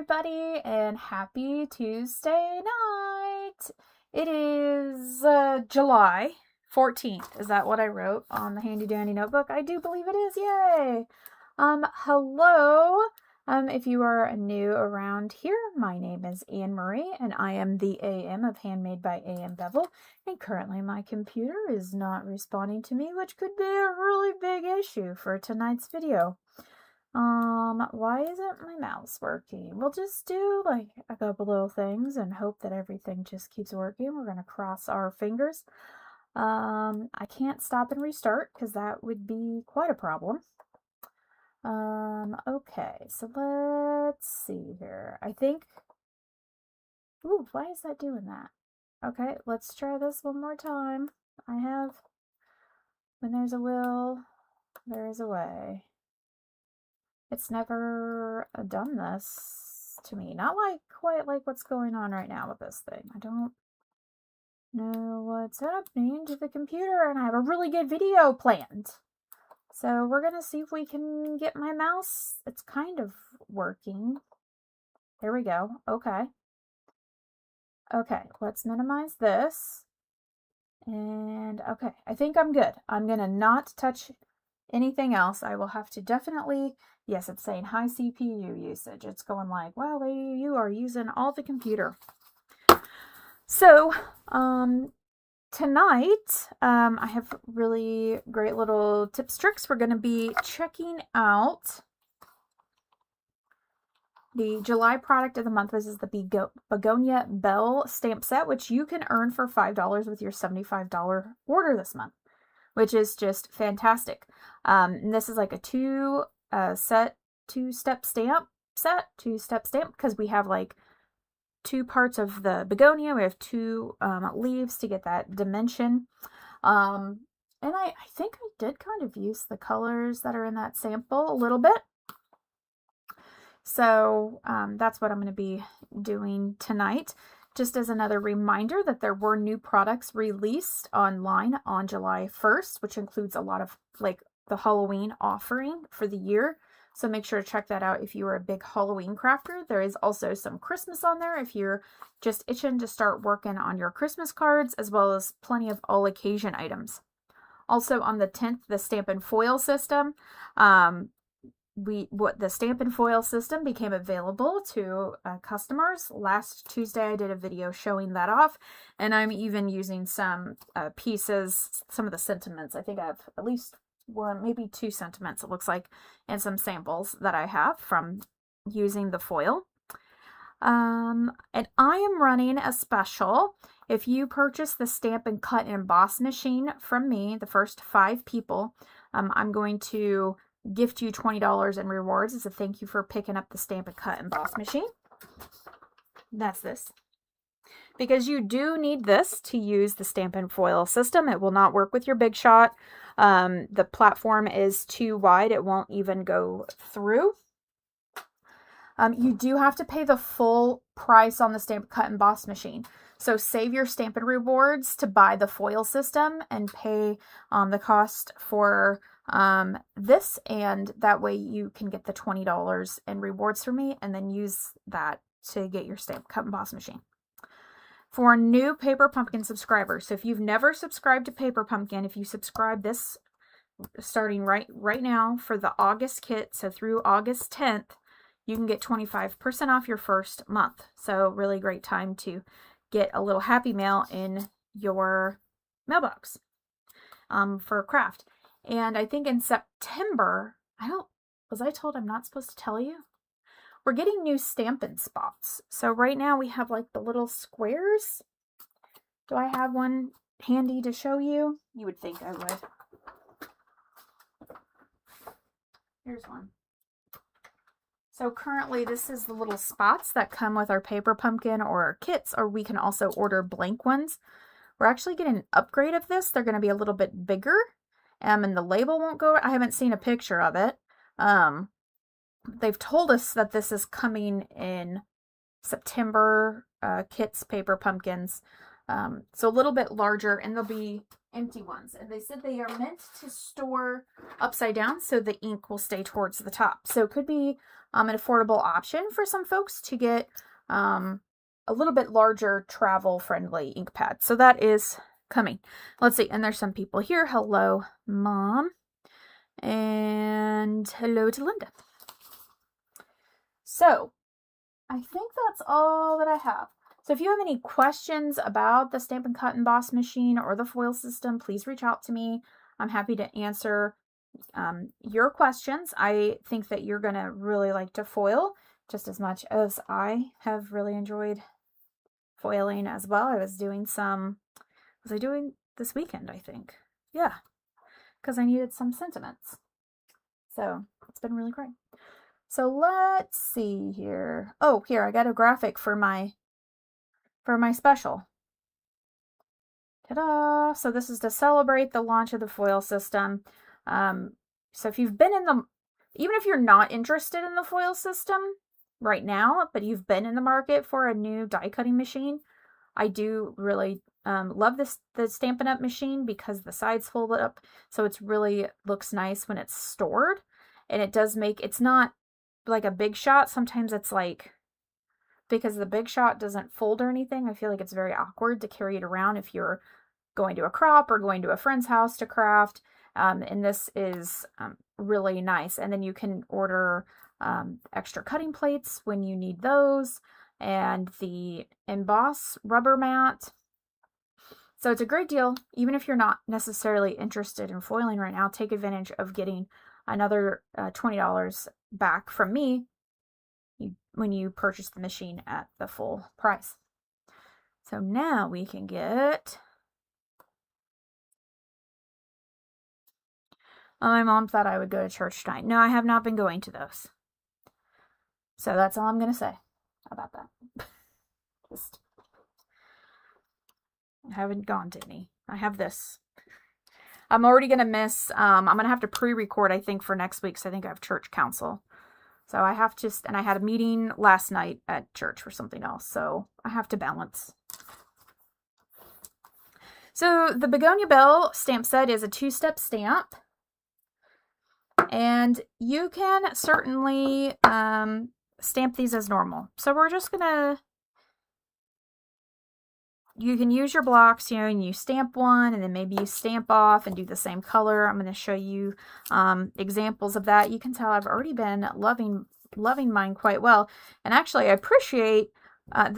everybody, and happy Tuesday night. It is July 14th. Is that what I wrote on the handy dandy notebook? I do believe it is. Yay. Hello. If you are new around here, my name is Anne Marie, and I am the AM of Handmade by AM Bevel, and currently my computer is not responding to me, which could be a really big issue for tonight's video. Why isn't my mouse working? We'll just do like a couple little things and hope that everything just keeps working. We're going to cross our fingers. I can't stop and restart because that would be quite a problem. Okay, so let's see here. I think, ooh, why is that doing that? Okay, let's try this one more time. When there's a will, there is a way. It's never done this to me. Not quite like what's going on right now with this thing. I don't know what's happening to the computer, and I have a really good video planned. So we're going to see if we can get my mouse. It's kind of working. There we go. Okay. Okay, let's minimize this. And okay, I think I'm good. I'm going to not touch anything else. I will have to definitely, yes, it's saying high CPU usage. It's going like, wow, you are using all the computer. So, tonight, I have really great little tips, tricks. We're going to be checking out the July product of the month. This is the Begonia Belle Stamp Set, which you can earn for $5 with your $75 order this month, which is just fantastic. And this is like a two-step stamp set, because we have like two parts of the begonia. We have two leaves to get that dimension. And I think I did kind of use the colors that are in that sample a little bit. So that's what I'm going to be doing tonight. Just as another reminder that there were new products released online on July 1st, which includes a lot of like the Halloween offering for the year. So make sure to check that out if you are a big Halloween crafter. There is also some Christmas on there if you're just itching to start working on your Christmas cards, as well as plenty of all occasion items. Also on the 10th, the stamp and foil system. The stamp and foil system became available to customers. Last Tuesday, I did a video showing that off, and I'm even using some pieces, some of the sentiments. I think I have at least one, maybe two sentiments, it looks like, and some samples that I have from using the foil. And I am running a special. If you purchase the Stamp and Cut and Emboss machine from me, the first 5 people, I'm going to gift you $20 in rewards as a thank you for picking up the Stamp and Cut and Emboss machine. That's this. Because you do need this to use the stamp and foil system. It will not work with your Big Shot. The platform is too wide. It won't even go through. You do have to pay the full price on the Stamp, Cut, and Emboss machine. So save your Stampin' Rewards to buy the foil system and pay the cost for this. And that way you can get the $20 in rewards from me and then use that to get your Stamp, Cut, and Emboss machine. For new Paper Pumpkin subscribers, so if you've never subscribed to Paper Pumpkin, if you subscribe this starting right now for the August kit, so through August 10th, you can get 25% off your first month. So really great time to get a little Happy Mail in your mailbox for a craft. And I think in September, was I told I'm not supposed to tell you? We're getting new Stampin' Spots. So right now we have like the little squares. Do I have one handy to show you? You would think I would. Here's one. So currently this is the little spots that come with our Paper Pumpkin or our kits, or we can also order blank ones. We're actually getting an upgrade of this. They're going to be a little bit bigger, and the label won't go. I haven't seen a picture of it. They've told us that this is coming in September, kits, Paper Pumpkins. So a little bit larger, and they'll be empty ones. And they said they are meant to store upside down so the ink will stay towards the top. So it could be an affordable option for some folks to get a little bit larger travel-friendly ink pad. So that is coming. Let's see. And there's some people here. Hello, Mom. And hello to Linda. So I think that's all that I have. So if you have any questions about the Stampin' Cut Emboss machine or the foil system, please reach out to me. I'm happy to answer your questions. I think that you're going to really like to foil just as much as I have really enjoyed foiling as well. I was doing this weekend, I think. Yeah, because I needed some sentiments. So it's been really great. So let's see here. Oh, here, I got a graphic for my special. Ta-da! So this is to celebrate the launch of the foil system. So if you've been even if you're not interested in the foil system right now, but you've been in the market for a new die cutting machine, I do really love the Stampinup machine because the sides fold up, so it's really looks nice when it's stored, and it does make, it's not like a Big Shot. Sometimes it's like, because the Big Shot doesn't fold or anything, I feel like it's very awkward to carry it around if you're going to a crop or going to a friend's house to craft. And this is really nice. And then you can order extra cutting plates when you need those, and the emboss rubber mat. So it's a great deal. Even if you're not necessarily interested in foiling right now, take advantage of getting another $20 back from me when you purchase the machine at the full price. So now we can get... Oh, my mom thought I would go to church tonight. No, I have not been going to those. So that's all I'm going to say about that. Just, I haven't gone to any. I have this. I'm already going to miss, I'm going to have to pre-record, I think, for next week, because I think I have church council. So I have to, and I had a meeting last night at church for something else, so I have to balance. So the Begonia Belle Stamp Set is a 2-step stamp. And you can certainly stamp these as normal. So we're just going to, you can use your blocks, and you stamp one, and then maybe you stamp off and do the same color. I'm going to show you examples of that. You can tell I've already been loving mine quite well. And actually, I appreciate,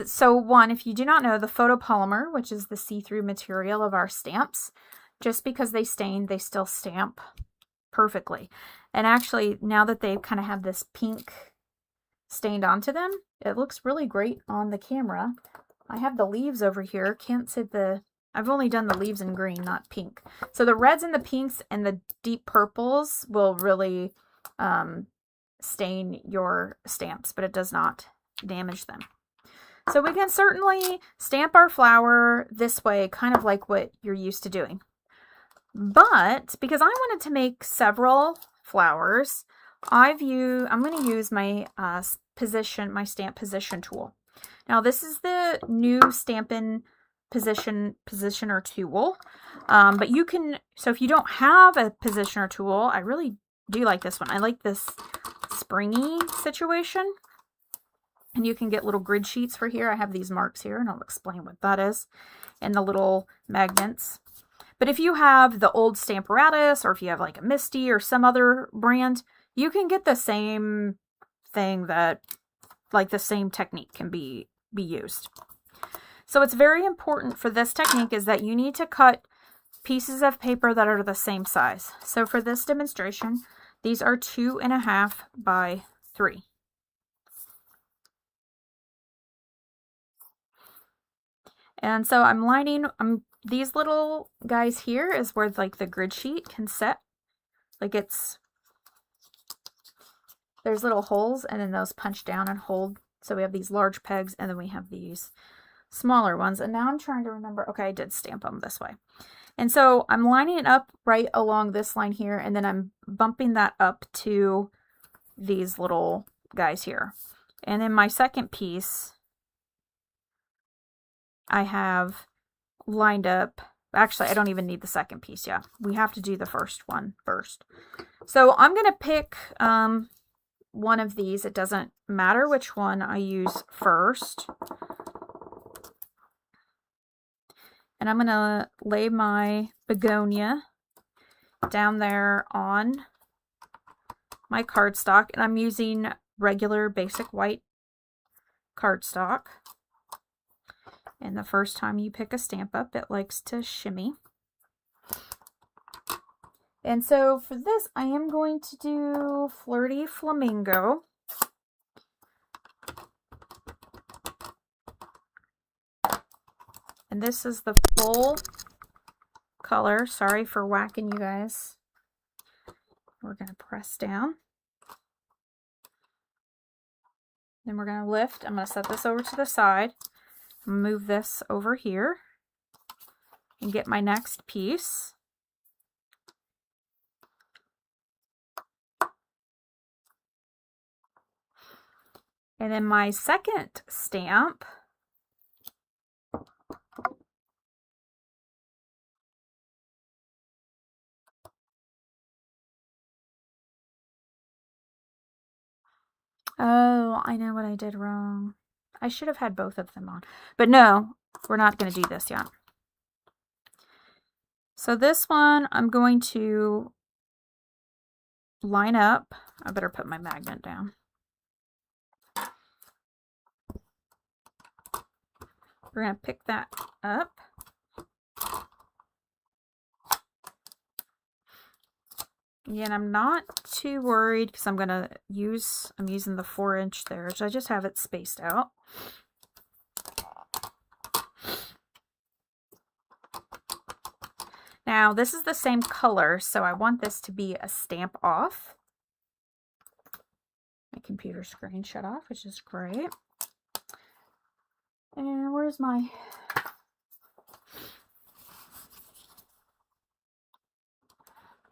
so one, if you do not know, the photopolymer, which is the see-through material of our stamps, just because they stain, they still stamp perfectly. And actually, now that they kind of have this pink stained onto them, it looks really great on the camera. I have the leaves over here. Can't see I've only done the leaves in green, not pink. So the reds and the pinks and the deep purples will really stain your stamps, but it does not damage them. So we can certainly stamp our flower this way, kind of like what you're used to doing. But because I wanted to make several flowers, I'm going to use my my stamp position tool. Now this is the new Stampin' positioner tool, but you can, so if you don't have a positioner tool, I really do like this one. I like this springy situation, and you can get little grid sheets for here. I have these marks here, and I'll explain what that is, and the little magnets. But if you have the old Stamparatus, or if you have like a Misty or some other brand, you can get the same thing, that like the same technique can be used. So it's very important for this technique is that you need to cut pieces of paper that are the same size. So for this demonstration, these are 2.5 by 3. And so I'm lining, these little guys here is where like the grid sheet can set. Like there's little holes, and then those punch down and hold. So we have these large pegs, and then we have these smaller ones. And now I'm trying to remember, okay, I did stamp them this way. And so I'm lining it up right along this line here, and then I'm bumping that up to these little guys here. And then my second piece, I have lined up. Actually, I don't even need the second piece. We have to do the first one first. So I'm going to pick one of these. It doesn't matter which one I use first. And I'm going to lay my begonia down there on my cardstock. And I'm using regular basic white cardstock. And the first time you pick a stamp up, it likes to shimmy. And so for this, I am going to do Flirty Flamingo. And this is the full color. Sorry for whacking you guys. We're going to press down. Then we're going to lift. I'm going to set this over to the side. Move this over here and get my next piece. And then my second stamp, oh, I know what I did wrong. I should have had both of them on. But no, we're not going to do this yet. So this one, I'm going to line up. I better put my magnet down. We're going to pick that up. Again, I'm not too worried because I'm using the 4-inch there, so I just have it spaced out. Now, this is the same color, so I want this to be a stamp off. My computer screen shut off, which is great. And where's my...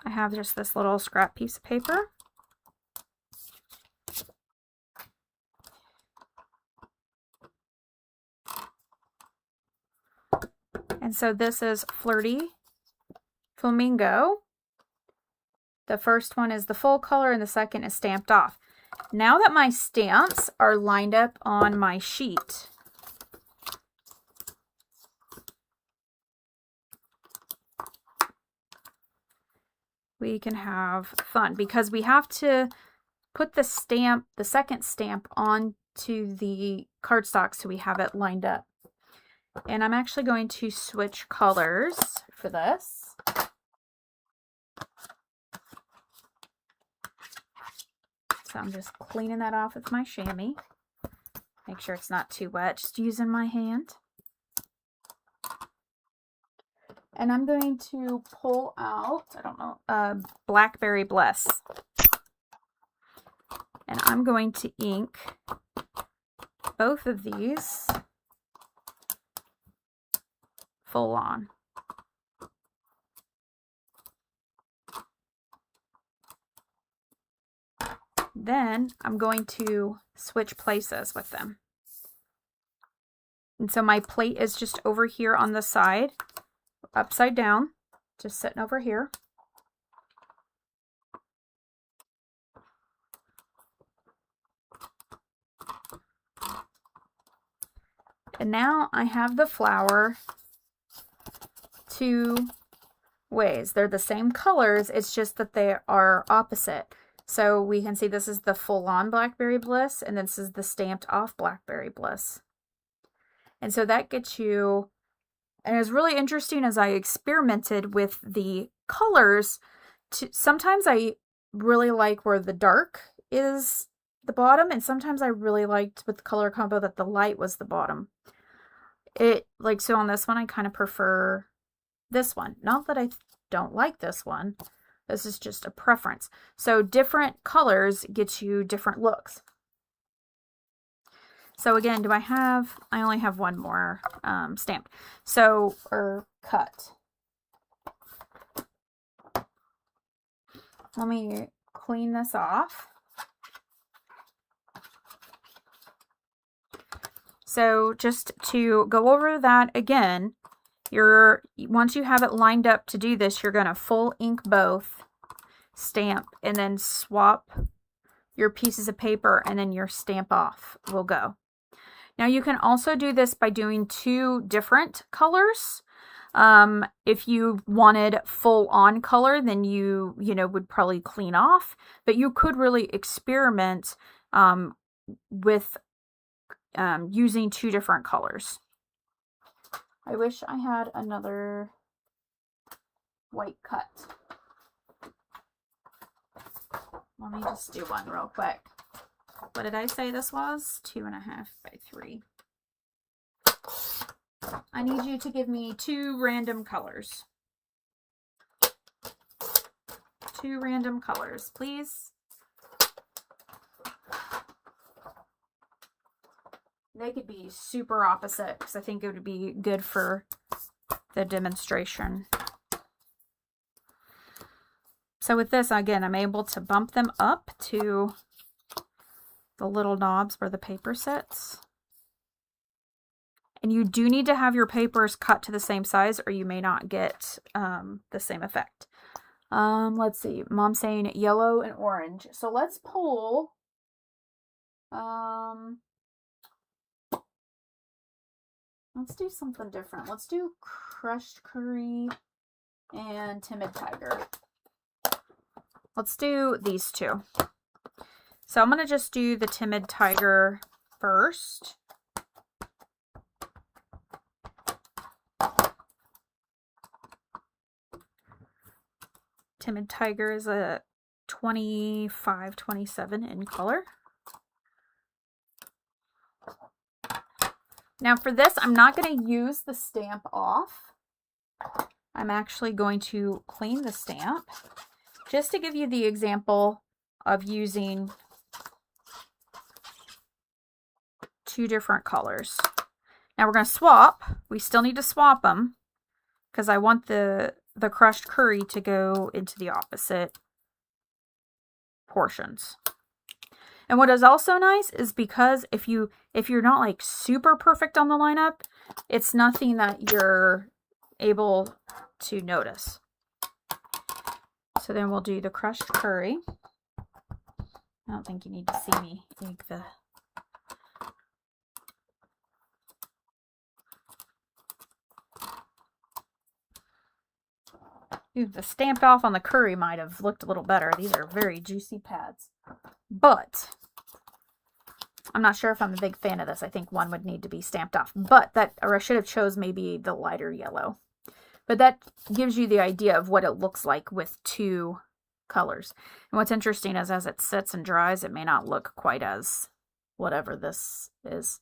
I have just this little scrap piece of paper. And so this is Flirty Flamingo. The first one is the full color and the second is stamped off. Now that my stamps are lined up on my sheet, we can have fun because we have to put the stamp, the second stamp, onto the cardstock so we have it lined up. And I'm actually going to switch colors for this. So I'm just cleaning that off with my chamois. Make sure it's not too wet, just using my hand. And I'm going to pull out, I don't know, Blackberry Bliss. And I'm going to ink both of these full on. Then I'm going to switch places with them. And so my plate is just over here on the side, upside down, just sitting over here. And now I have the flower two ways. They're the same colors, it's just that they are opposite. So we can see this is the full-on Blackberry Bliss, and this is the stamped-off Blackberry Bliss. And so that gets you, and it was really interesting as I experimented with the colors. Sometimes I really like where the dark is the bottom, and sometimes I really liked with the color combo that the light was the bottom. So on this one, I kind of prefer this one. Not that I don't like this one. This is just a preference. So different colors get you different looks. So again, I only have one more stamped. Or cut. Let me clean this off. So just to go over that again, once you have it lined up to do this, you're going to full ink both, stamp, and then swap your pieces of paper, and then your stamp off will go. Now you can also do this by doing 2 different colors. If you wanted full on color, then you would probably clean off, but you could really experiment with using 2 different colors. I wish I had another white cut. Let me just do one real quick. What did I say this was? 2.5 by 3. I need you to give me 2 random colors. 2 random colors, please. They could be super opposite because I think it would be good for the demonstration. So with this, again, I'm able to bump them up to the little knobs where the paper sits. And you do need to have your papers cut to the same size or you may not get the same effect. Let's see. Mom's saying yellow and orange. So let's pull let's do something different. Let's do crushed curry and timid tiger. Let's do these 2. So I'm going to just do the timid tiger first. Timid tiger is a 25, 27 in color. Now for this, I'm not going to use the stamp off. I'm actually going to clean the stamp just to give you the example of using 2 different colors. Now we're going to swap. We still need to swap them because I want the crushed curry to go into the opposite portions. And what is also nice is because if you're not like super perfect on the lineup, it's nothing that you're able to notice. So then we'll do the crushed curry. I don't think you need to see me make the... Ooh, the stamped off on the curry might have looked a little better. These are very juicy pads. But I'm not sure if I'm a big fan of this. I think one would need to be stamped off. But that, or I should have chose maybe the lighter yellow. But that gives you the idea of what it looks like with 2 colors. And what's interesting is as it sits and dries, it may not look quite as whatever this is.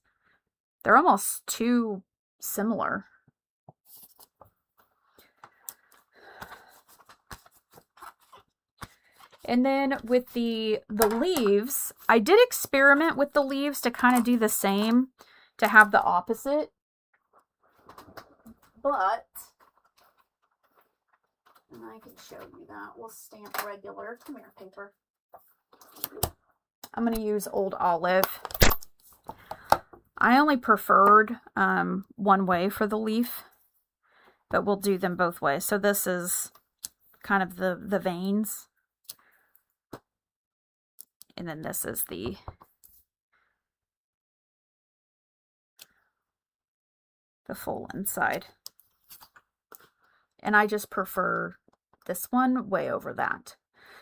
They're almost too similar. And then with the leaves, I did experiment with the leaves to kind of do the same, to have the opposite. But, and I can show you that. We'll stamp regular. Come here, paper. I'm going to use Old Olive. I only preferred one way for the leaf, but we'll do them both ways. So this is kind of the veins. And then this is the full inside. And I just prefer this one way over that.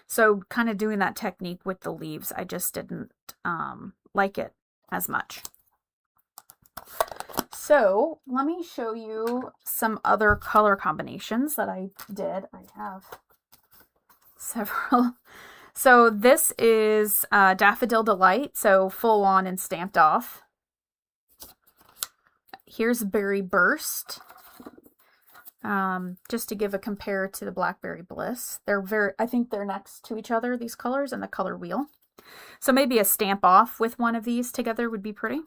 So kind of doing that technique with the leaves, I just didn't like it as much. So let me show you some other color combinations that I did. I have several. So this is Daffodil Delight, so full on and stamped off. Here's Berry Burst, just to give a compare to the Blackberry Bliss. I think they're next to each other, these colors, and the color wheel. So maybe a stamp off with one of these together would be pretty.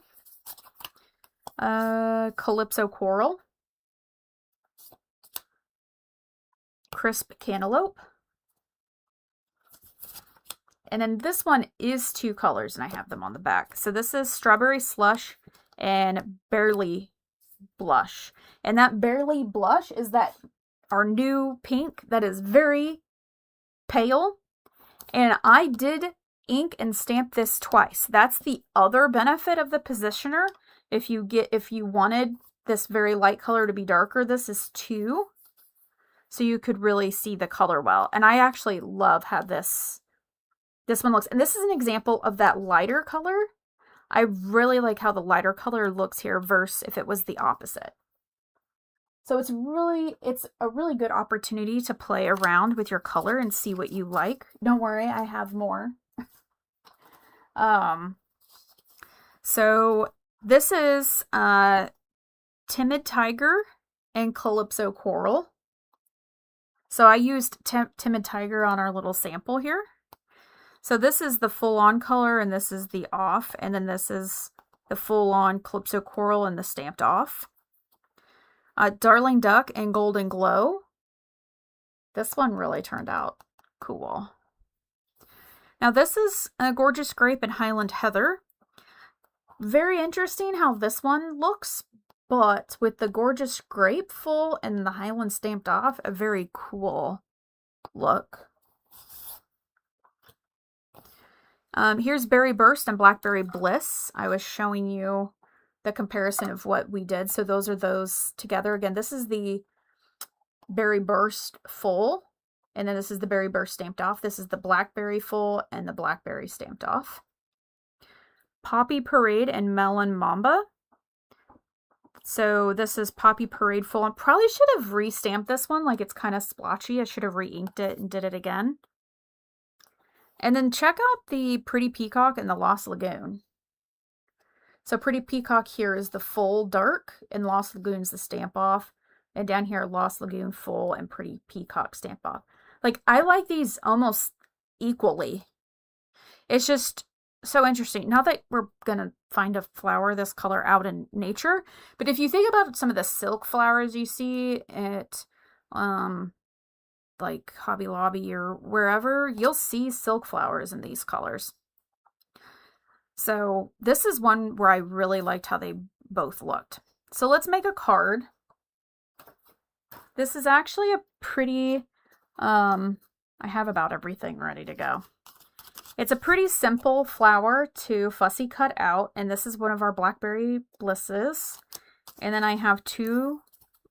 Calypso Coral. Crisp Cantaloupe. And then this one is 2 colors, and I have them on the back. So this is Strawberry Slush and Barely Blush. And that Barely Blush is that our new pink that is very pale. And I did ink and stamp this twice. That's the other benefit of the positioner. If you wanted this very light color to be darker, this is 2. So you could really see the color well. And I actually love how this one looks. And this is an example of that lighter color. I really like how the lighter color looks here versus if it was the opposite. So it's a really good opportunity to play around with your color and see what you like. Don't worry, I have more. So this is Timid Tiger and Calypso Coral. So I used Timid Tiger on our little sample here. So this is the full-on color, and this is the off, and then this is the full-on Calypso Coral and the stamped off. Darling Duck and Golden Glow. This one really turned out cool. Now this is a Gorgeous Grape and Highland Heather. Very interesting how this one looks, but with the Gorgeous Grape full and the Highland stamped off, a very cool look. Here's Berry Burst and Blackberry Bliss. I was showing you the comparison of what we did. So those are those together. Again, this is the Berry Burst full, and then this is the Berry Burst stamped off. This is the Blackberry full and the Blackberry stamped off. Poppy Parade and Melon Mamba. So this is Poppy Parade full. I probably should have re-stamped this one, like it's kind of splotchy. I should have re-inked it and did it again. And then check out the Pretty Peacock and the Lost Lagoon. So Pretty Peacock here is the full dark, and Lost Lagoon's the stamp off. And down here, Lost Lagoon full and Pretty Peacock stamp off. Like, I like these almost equally. It's just so interesting. Not that we're going to find a flower this color out in nature, but if you think about some of the silk flowers you see at like Hobby Lobby or wherever, you'll see silk flowers in these colors. So this is one where I really liked how they both looked. So let's make a card. This is actually a pretty, I have about everything ready to go. It's a pretty simple flower to fussy cut out, and this is one of our Blackberry Blisses. And then I have 2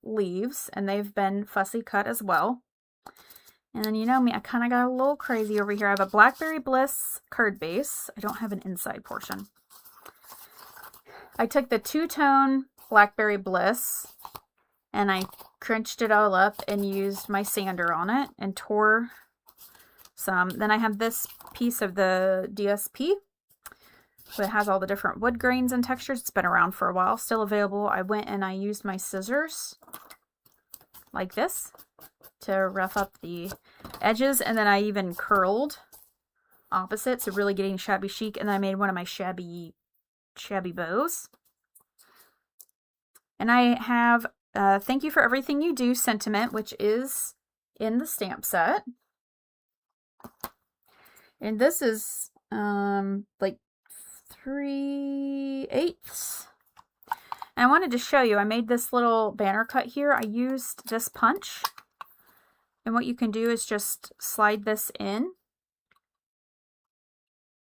leaves, and they've been fussy cut as well. And then you know me, I kind of got a little crazy over here. I have a Blackberry Bliss card base. I don't have an inside portion. I took the 2-tone Blackberry Bliss and I crunched it all up and used my sander on it and tore some. Then I have this piece of the DSP. So it has all the different wood grains and textures. It's been around for a while, still available. I went and I used my scissors like this to rough up the edges, and then I even curled opposite, so really getting shabby chic. And then I made one of my shabby bows. And I have Thank You for Everything You Do sentiment, which is in the stamp set. And this is like 3/8. And I wanted to show you, I made this little banner cut here. I used this punch. And what you can do is just slide this in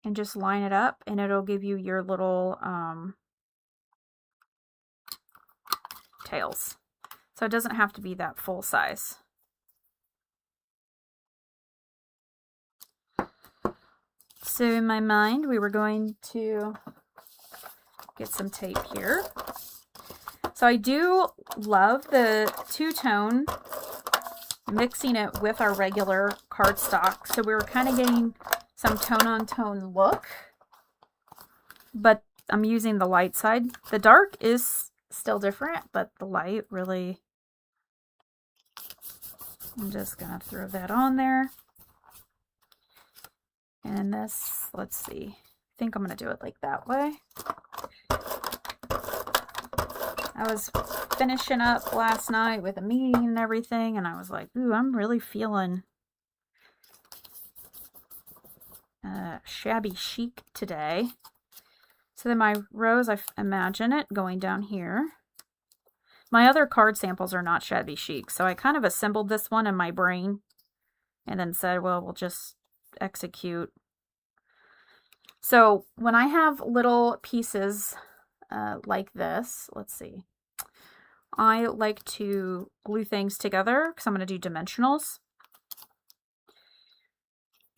and just line it up, and it'll give you your little tails. So it doesn't have to be that full size. So in my mind, we were going to get some tape here. So I do love the 2-tone, mixing it with our regular cardstock. So we were kind of getting some tone-on-tone look, but I'm using the light side. The dark is still different, but the light really, I'm just going to throw that on there. And this, let's see, I think I'm going to do it like that way. I was finishing up last night with a meeting and everything, and I was like, ooh, I'm really feeling shabby chic today. So then my rose, I imagine it going down here. My other card samples are not shabby chic, so I kind of assembled this one in my brain and then said, well, we'll just execute So when I have little pieces like this, let's see, I like to glue things together because I'm going to do dimensionals.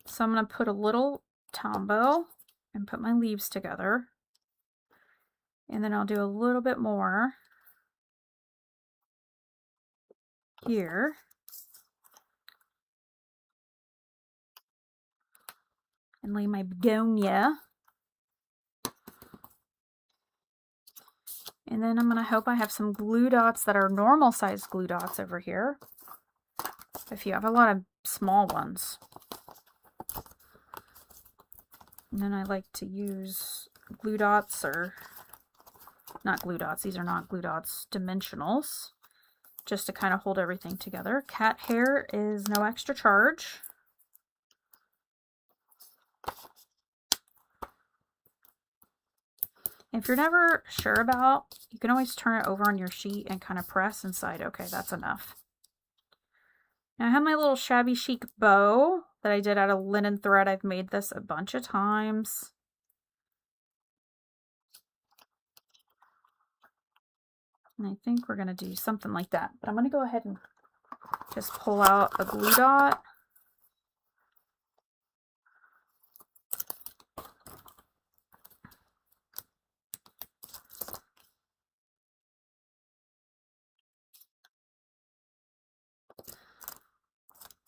So I'm going to put a little tombow and put my leaves together. And then I'll do a little bit more here. And lay my begonia. And then I'm going to hope I have some glue dots that are normal size glue dots over here. If you have a lot of small ones. And then I like to use glue dots, or not glue dots, these are not glue dots, dimensionals, just to kind of hold everything together. Cat hair is no extra charge. If you're never sure about, you can always turn it over on your sheet and kind of press inside. Okay, that's enough. Now I have my little shabby chic bow that I did out of linen thread. I've made this a bunch of times. And I think we're going to do something like that. But I'm going to go ahead and just pull out a glue dot.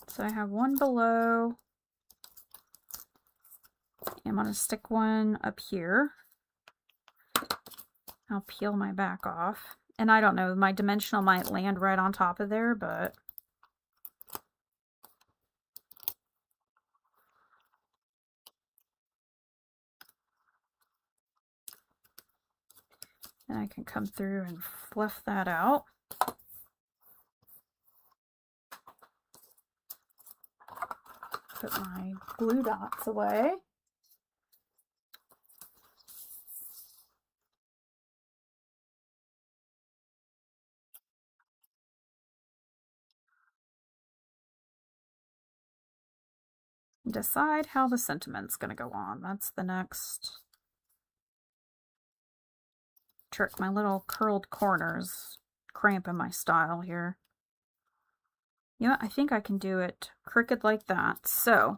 So I have one below. I'm going to stick one up here. I'll peel my back off. And I don't know, my dimensional might land right on top of there, but then I can come through and fluff that out. Put my glue dots away. Decide how the sentiment's going to go on. That's the next trick. My little curled corners cramping my style here. Yeah, I think I can do it crooked like that. So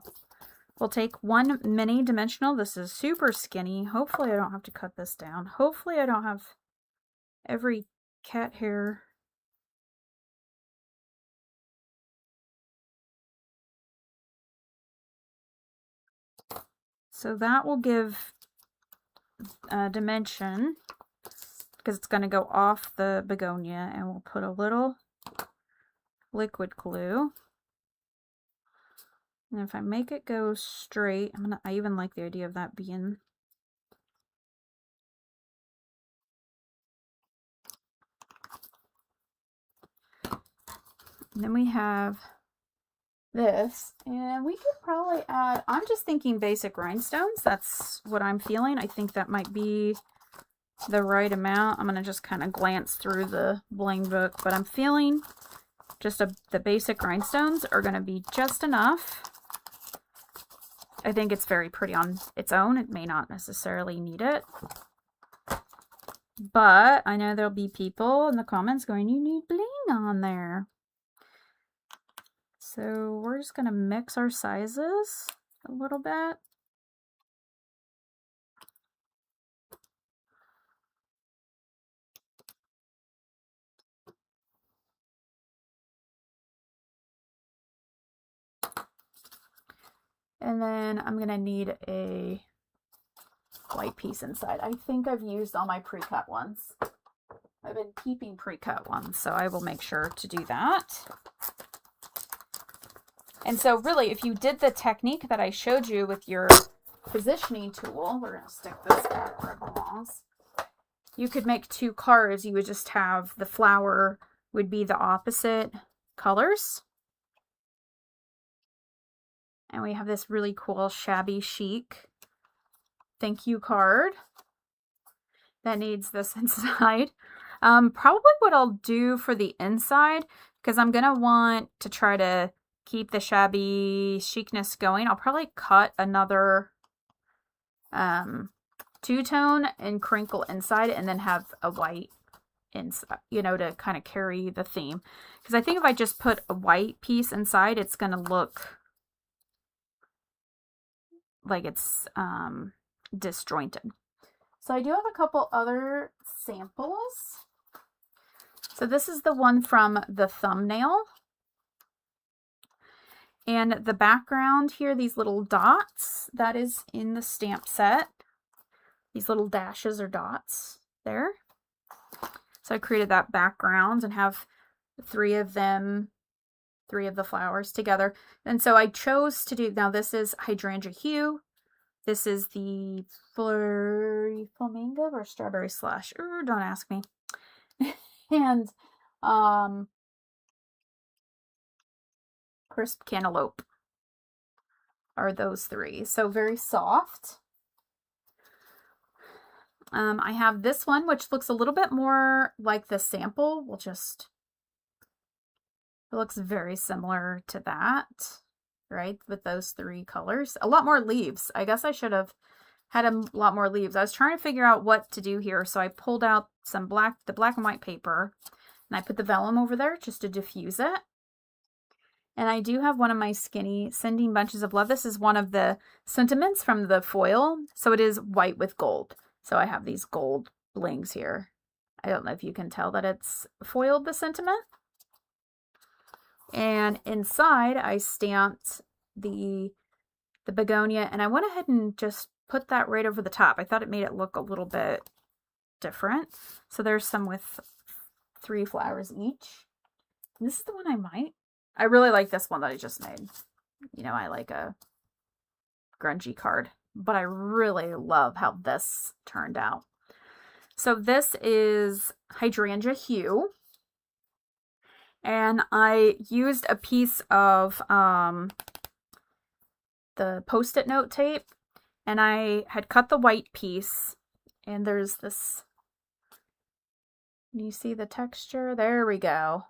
we'll take one mini dimensional. This is super skinny. Hopefully I don't have to cut this down. Hopefully I don't have every cat hair. So that will give a dimension because it's going to go off the begonia, and we'll put a little liquid glue. And if I make it go straight, I even like the idea of that being. And then we have this, and we could probably add, I'm just thinking basic rhinestones. That's what I'm feeling. I think that might be the right amount. I'm going to just kind of glance through the bling book, but I'm feeling just the basic rhinestones are going to be just enough. I think it's very pretty on its own. It may not necessarily need it. But I know there'll be people in the comments going, you need bling on there. So we're just going to mix our sizes a little bit. And then I'm going to need a white piece inside. I think I've used all my pre-cut ones. I've been keeping pre-cut ones, so I will make sure to do that. And so really, if you did the technique that I showed you with your positioning tool, we're going to stick this back where it belongs. You could make two cards. You would just have the flower would be the opposite colors. And we have this really cool shabby chic thank you card that needs this inside. Probably what I'll do for the inside, because I'm going to want to try to keep the shabby chicness going, I'll probably cut another two-tone and crinkle inside, and then have a white inside, you know, to kind of carry the theme. Because I think if I just put a white piece inside, it's going to look like it's disjointed. So I do have a couple other samples. So this is the one from the thumbnail. And the background here, these little dots, that is in the stamp set. These little dashes or dots there. So I created that background and have three of them, three of the flowers together. And so I chose to do, now this is Hydrangea Hue. This is the Flurry Flamingo or Strawberry Slush. Ooh, don't ask me. And Crisp Cantaloupe are those three. So very soft. I have this one, which looks a little bit more like the sample. It looks very similar to that, right? With those three colors. A lot more leaves. I guess I should have had a lot more leaves. I was trying to figure out what to do here. So I pulled out the black and white paper, and I put the vellum over there just to diffuse it. And I do have one of my skinny Sending Bunches of Love. This is one of the sentiments from the foil. So it is white with gold. So I have these gold blings here. I don't know if you can tell that it's foiled the sentiment. And inside I stamped the begonia, and I went ahead and just put that right over the top. I thought it made it look a little bit different. So there's some with 3 flowers each. And this is the one I really like this one that I just made. You know, I like a grungy card, but I really love how this turned out. So this is Hydrangea Hue. And I used a piece of the Post-it note tape, and I had cut the white piece, and there's this, you see the texture? There we go.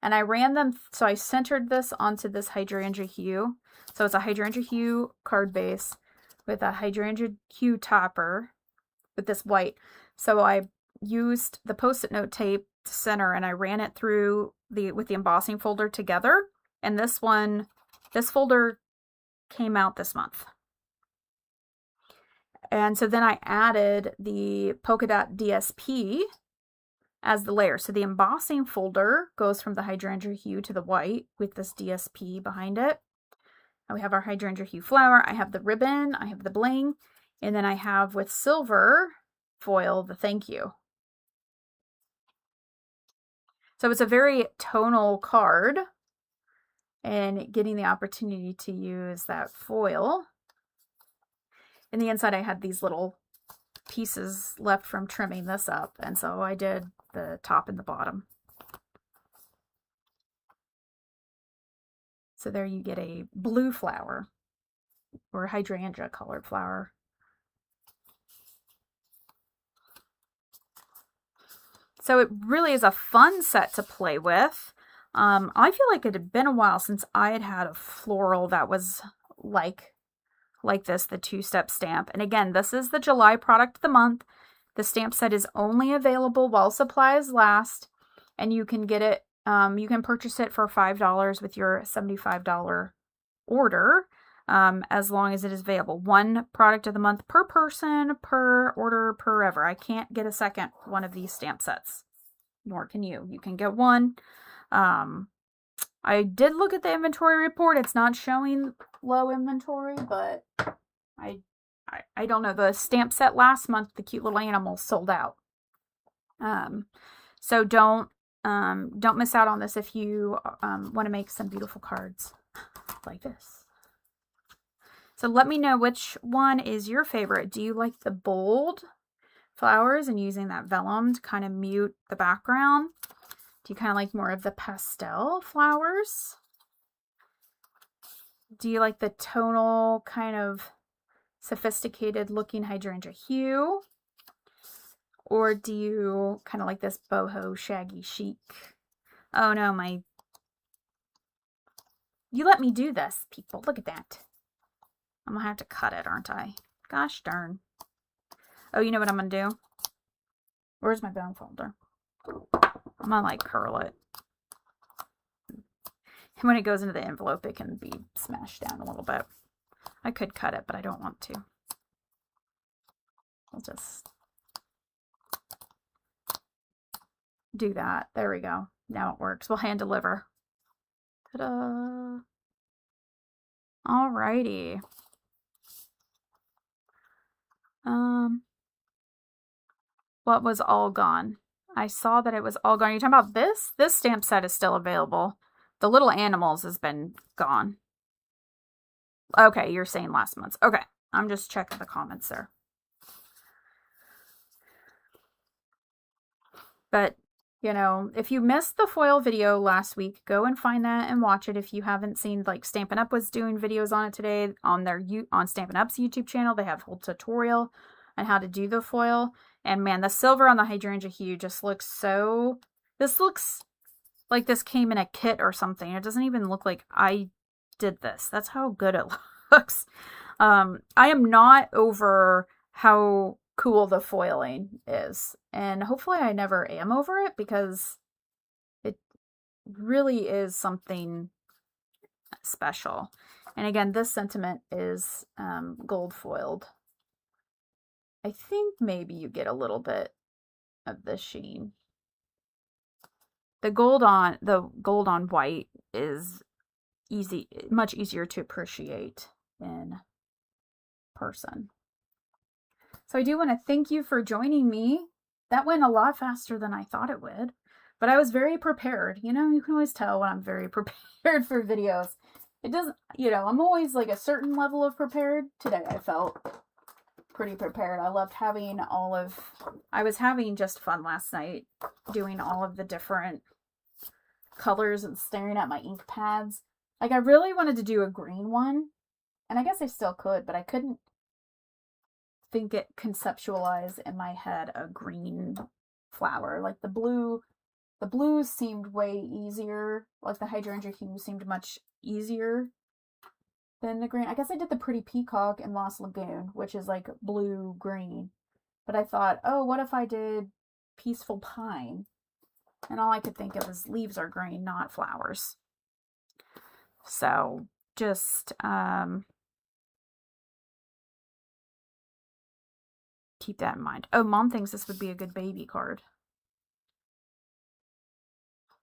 And I ran them, so I centered this onto this Hydrangea Hue. So it's a Hydrangea Hue card base with a Hydrangea Hue topper with this white. So I used the Post-it note tape to center, and I ran it through with the embossing folder together. And this folder came out this month. And so then I added the polka dot DSP as the layer. So the embossing folder goes from the Hydrangea Hue to the white with this DSP behind it. And we have our Hydrangea Hue flower. I have the ribbon, I have the bling, and then I have with silver foil the thank you. So it's a very tonal card, and getting the opportunity to use that foil. In the inside I had these little pieces left from trimming this up, and so I did the top and the bottom. So there you get a blue flower, or hydrangea colored flower. So it really is a fun set to play with. I feel like it had been a while since I had a floral that was like this, the 2-step stamp. And again, this is the July product of the month. The stamp set is only available while supplies last, and you can get it, you can purchase it for $5 with your $75 order, as long as it is available. 1 product of the month per person, per order, per ever. I can't get a second one of these stamp sets, nor can you. You can get one. I did look at the inventory report. It's not showing low inventory, but I don't know. The stamp set last month, the cute little animals, sold out. So don't miss out on this if you want to make some beautiful cards like this. So let me know which one is your favorite. Do you like the bold flowers and using that vellum to kind of mute the background? Do you kind of like more of the pastel flowers? Do you like the tonal kind of sophisticated looking Hydrangea Hue? Or do you kind of like this boho shaggy chic? Oh no, you let me do this, people. Look at that. I'm gonna have to cut it, aren't I? Gosh darn. Oh, you know what I'm going to do? Where's my bone folder? I'm going to like curl it. And when it goes into the envelope, it can be smashed down a little bit. I could cut it, but I don't want to. I'll just do that. There we go. Now it works. We'll hand deliver. Ta-da! Alrighty. What was all gone? I saw that it was all gone. You're talking about this? This stamp set is still available. The little animals has been gone. Okay, you're saying last month's. Okay, I'm just checking the comments there. But, you know, if you missed the foil video last week, go and find that and watch it. If you haven't seen, like, Stampin' Up! Was doing videos on it today on their on Stampin' Up's YouTube channel. They have a whole tutorial on how to do the foil. And man, the silver on the hydrangea hue just looks so... This looks like this came in a kit or something. It doesn't even look like I did this. That's how good it looks. I am not over how cool the foiling is. And hopefully I never am over it, because it really is something special. And again, this sentiment is gold foiled. I think maybe you get a little bit of the sheen. The gold on white is much easier to appreciate in person. So I do want to thank you for joining me. That went a lot faster than I thought it would, but I was very prepared. You know, you can always tell when I'm very prepared for videos. It doesn't, you know, I'm always like a certain level of prepared. Today I felt pretty prepared. I loved having I was having just fun last night doing all of the different colors and staring at my ink pads. Like, I really wanted to do a green one, and I guess I still could, but I couldn't conceptualize in my head a green flower. Like the blues seemed way easier. Like the hydrangea hue seemed much easier than the green. I guess I did the Pretty Peacock in Lost Lagoon, which is like blue-green. But I thought, oh, what if I did Peaceful Pine? And all I could think of is leaves are green, not flowers. So just keep that in mind. Oh, Mom thinks this would be a good baby card.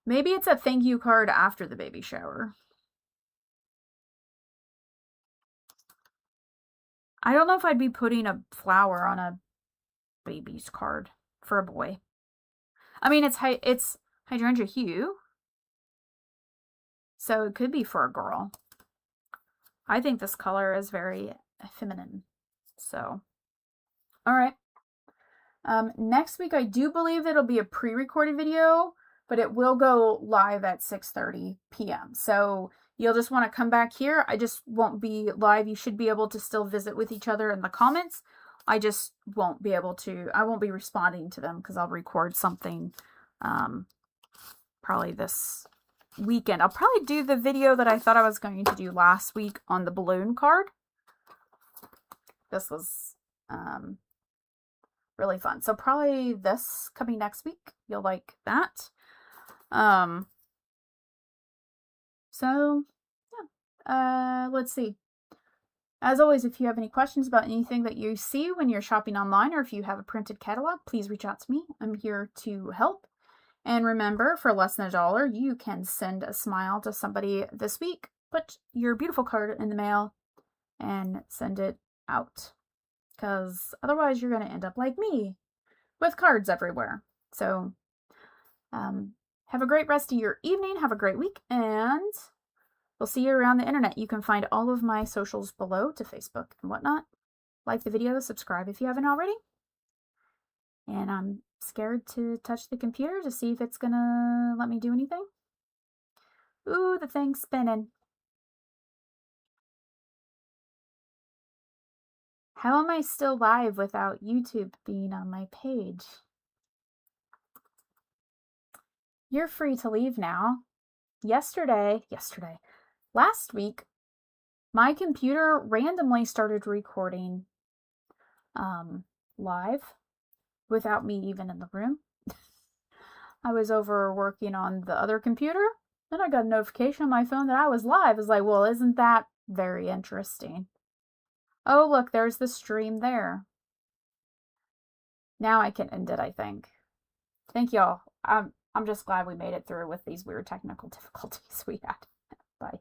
Maybe it's a thank you card after the baby shower. I don't know if I'd be putting a flower on a baby's card for a boy. I mean, it's hydrangea hue, so it could be for a girl. I think this color is very feminine. So, all right. Next week, I do believe it'll be a pre-recorded video, but it will go live at 6:30 p.m. So you'll just want to come back here. I just won't be live. You should be able to still visit with each other in the comments. I just won't be able to, I won't be responding to them because I'll record something probably this weekend. I'll probably do the video that I thought I was going to do last week on the balloon card. This was really fun. So probably this coming next week. You'll like that. So yeah, let's see. As always, if you have any questions about anything that you see when you're shopping online, or if you have a printed catalog, please reach out to me. I'm here to help. And remember, for less than $1, you can send a smile to somebody this week. Put your beautiful card in the mail and send it out. Because otherwise you're going to end up like me with cards everywhere. So have a great rest of your evening. Have a great week. And we'll see you around the internet. You can find all of my socials below to Facebook and whatnot. Like the video, subscribe if you haven't already. And I'm scared to touch the computer to see if it's gonna let me do anything. Ooh, the thing's spinning. How am I still live without YouTube being on my page? You're free to leave now. Last week, my computer randomly started recording live without me even in the room. I was over working on the other computer, and I got a notification on my phone that I was live. I was like, well, isn't that very interesting? Oh, look, there's the stream there. Now I can end it, I think. Thank y'all. I'm just glad we made it through with these weird technical difficulties we had. Bye.